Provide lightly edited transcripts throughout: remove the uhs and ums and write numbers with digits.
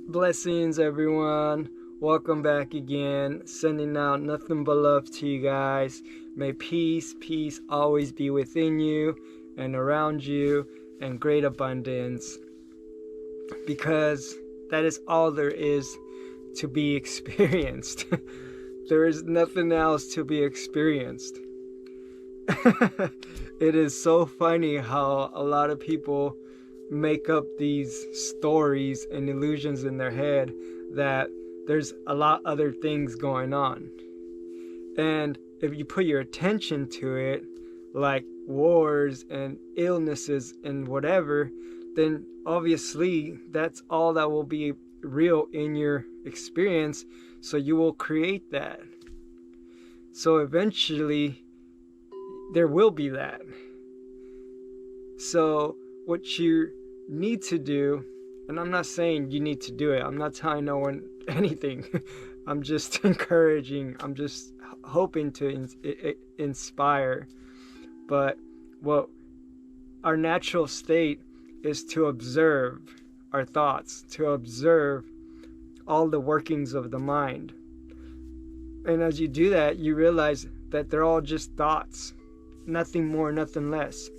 Blessings, everyone. Welcome back again. Sending out nothing but love to you guys. May peace always be within you and around you, and great abundance. Because that is all there is to be experienced. There is nothing else to be experienced. It is so funny how a lot of people make up these stories and illusions in their head that there's a lot other things going on. And if you put your attention to it, like wars and illnesses and whatever, then obviously that's all that will be real in your experience. So you will create that. So eventually there will be that. So what you need to do, and I'm not saying you need to do it, I'm not telling no one anything, I'm just encouraging, I'm just hoping to inspire. But what our natural state is to observe our thoughts, to observe all the workings of the mind. And as you do that, you realize that they're all just thoughts, nothing more, nothing less.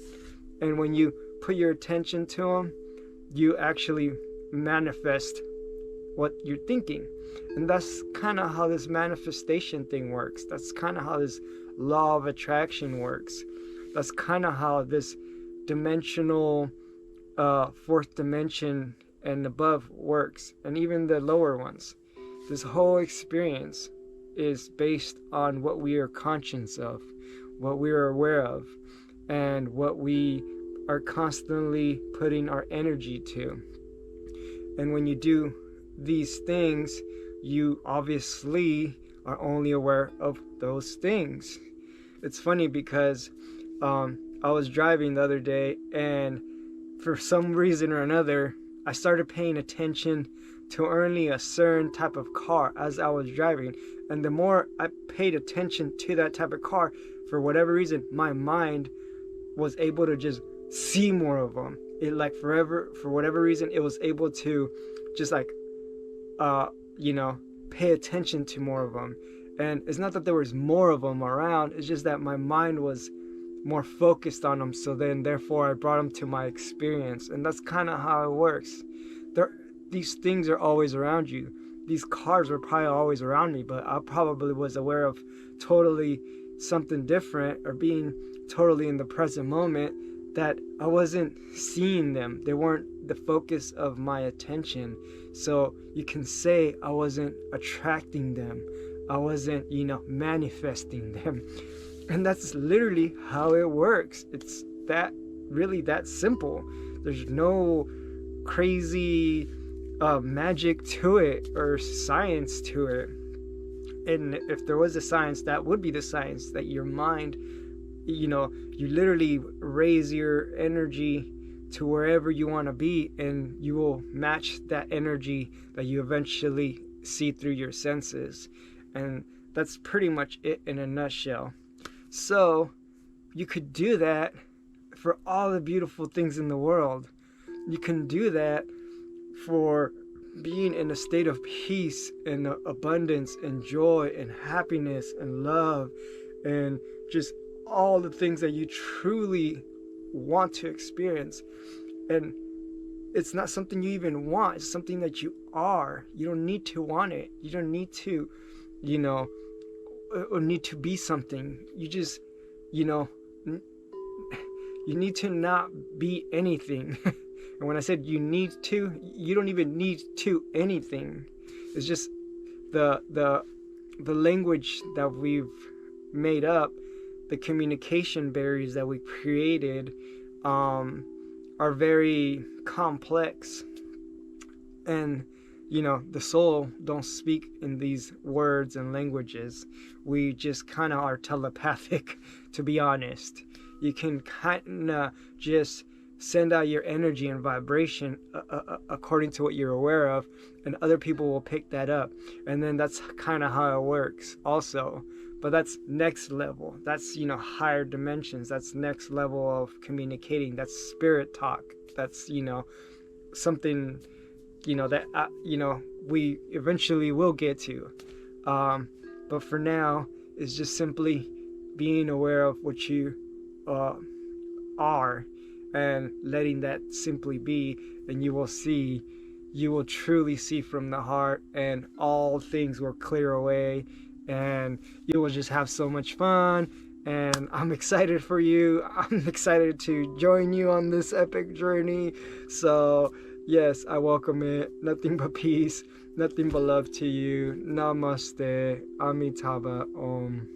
And when you put your attention to them, you actually manifest what you're thinking. And that's kind of how this manifestation thing works. That's kind of how this law of attraction works. That's kind of how this dimensional fourth dimension and above works, and even the lower ones. This whole experience is based on what we are conscious of, what we are aware of, and what we are constantly putting our energy to. And when you do these things, you obviously are only aware of those things. It's funny because I was driving the other day, and for some reason or another, I started paying attention to only a certain type of car as I was driving. And the more I paid attention to that type of car, for whatever reason, my mind was able to just see more of them. It for whatever reason, it was able to just pay attention to more of them. And it's not that there was more of them around, it's just that my mind was more focused on them. So then therefore I brought them to my experience. And that's kind of how it works. These things are always around you. These cars were probably always around me, but I probably was aware of totally something different, or being totally in the present moment, that I wasn't seeing them. They weren't the focus of my attention. So you can say I wasn't attracting them. I wasn't, manifesting them. And that's literally how it works. It's that simple. There's no crazy magic to it or science to it. And if there was a science, that would be the science, that your mind, you literally raise your energy to wherever you want to be, and you will match that energy that you eventually see through your senses. And that's pretty much it in a nutshell. So you could do that for all the beautiful things in the world. You can do that for being in a state of peace and abundance and joy and happiness and love, and just all the things that you truly want to experience. And it's not something you even want, it's something that you are. You don't need to want it. You don't need to, or need to be something. You just, you need to not be anything. And when I said you need to, you don't even need to anything. It's just the language that we've made up, the communication barriers that we created, are very complex. And the soul don't speak in these words and languages. We just kind of are telepathic, to be honest. You can kind of just send out your energy and vibration according to what you're aware of, and other people will pick that up. And then that's kind of how it works also. But that's next level. That's, higher dimensions. That's next level of communicating. That's spirit talk. That's, something that we eventually will get to. um, but for now, it's just simply being aware of what you uh, are, and letting that simply be, and you will truly see from the heart, and all things will clear away, and you will just have so much fun. And I'm excited for you. I'm excited to join you on this epic journey. So yes, I welcome it. Nothing but peace, nothing but love to you. Namaste. Amitabha Om.